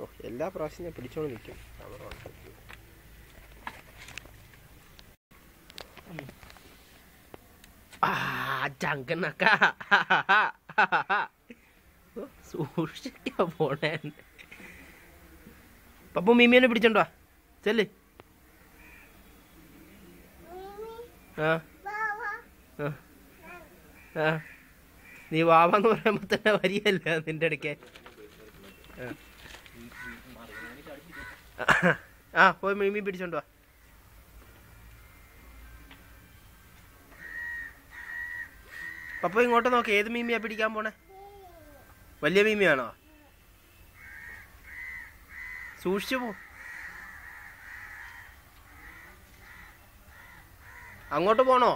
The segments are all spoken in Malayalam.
ഓ എല്ലാ പ്രാവശ്യം ഞാൻ പിടിച്ചോണ്ട് നിൽക്കും. ചങ്കനക്ക സൂക്ഷിക്കാ പോണേ. പപ്പു മീമിയെ പിടിച്ചോണ്ടോ ചെല്ല്. ആ ആ ആ നീ വാവാന്ന് പറയുമ്പോ തന്നെ വരികയല്ല നിന്റെ ഇടയ്ക്ക്. ആ പോയി മീമി പിടിച്ചോണ്ട് വാ. പപ്പ ഇങ്ങോട്ട് നോക്ക്. ഏത് മീമിയാ പിടിക്കാൻ പോണേ? വലിയ മീമിയാണോ? സൂക്ഷിച്ചു പോ. അങ്ങോട്ട് പോണോ?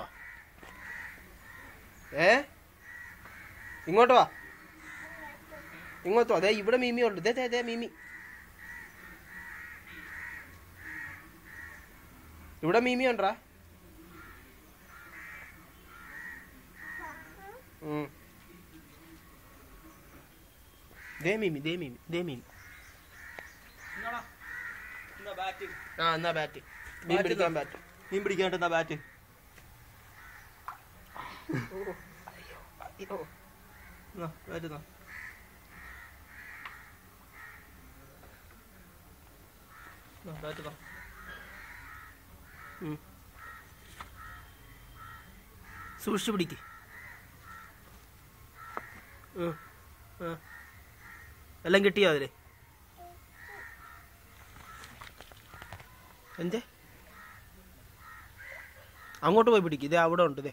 ഇങ്ങോട്ട് വാ. ഇങ്ങോട്ട് വാ. അതെ ഇവിടെ മീമി ഉണ്ട്. ദേ മീമി. ഇവിടെ മീമി ഉണ്ടാ? ദേ മീമി. ആ എന്നാ ബാറ്റ്. മീൻ പിടിക്കാൻ ബാറ്റ്. മീൻ പിടിക്കാണ്ട് ബാറ്റ്. സൂക്ഷിച്ചു പിടിക്ക്. എല്ലാം കിട്ടിയോ അതില്? എന്തേ അങ്ങോട്ട് പോയി പിടിക്കും. ഇതേ അവിടെ ഉണ്ട്. ഇതേ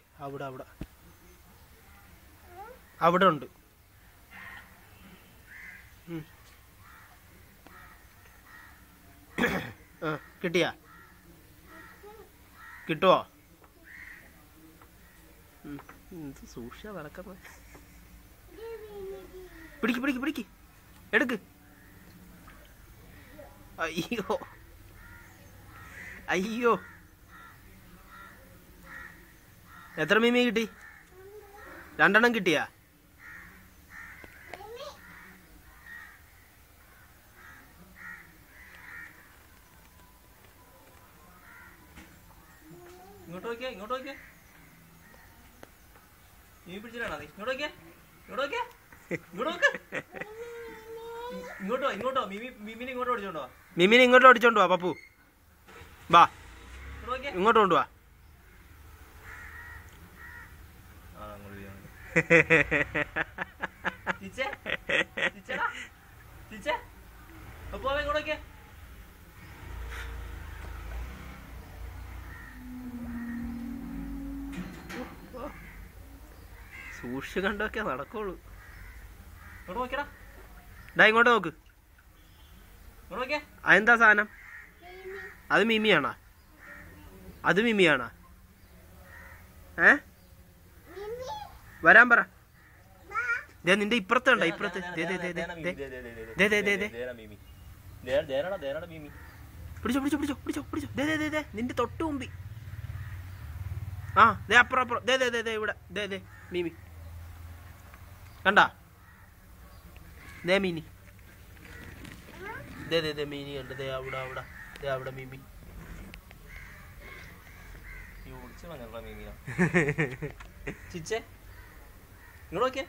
അവിടെ ഉണ്ട്. കിട്ടിയാ? കിട്ടുവോ? സൂക്ഷിച്ചാ നടക്കുന്ന. പിടിക്ക് എടുക്ക്. അയ്യോ എത്ര മീമി കിട്ടി? 2 എണ്ണം കിട്ടിയാ? ഇങ്ങോട്ട് നോക്കിയേ. മീൻ പിടിച്ചിട്ടാണോ? ഇങ്ങോട്ടോ മീമിനെ ഇങ്ങോട്ട് ഓടിച്ചോണ്ടോ? മീമിനെ ഇങ്ങോട്ട് ഓടിച്ചോണ്ട് വാ പപ്പു. വാ ഇങ്ങോട്ട് കൊണ്ടുവാ. സൂക്ഷിച്ച് കണ്ടൊക്കെ നടക്കുള്ളൂ. ഇങ്ങോട്ട് നോക്ക്. അതെന്താ സാധനം? അത് മീമിയാണോ? വരാൻ പറ. നിന്റെ ഇപ്പുറത്ത് കണ്ട? ഇപ്പുറത്ത് പിടിച്ചോ. നിന്റെ തൊട്ട് മുമ്പി. ആ ദേ അപ്പുറം. ഇവിടെ മീമി കണ്ടാ? ദേ മീനി. മീനി ഉണ്ട്. അവിടെ മീമി. ചിച്ചേ ഇങ്ങോട്ട് നോക്കിയേ.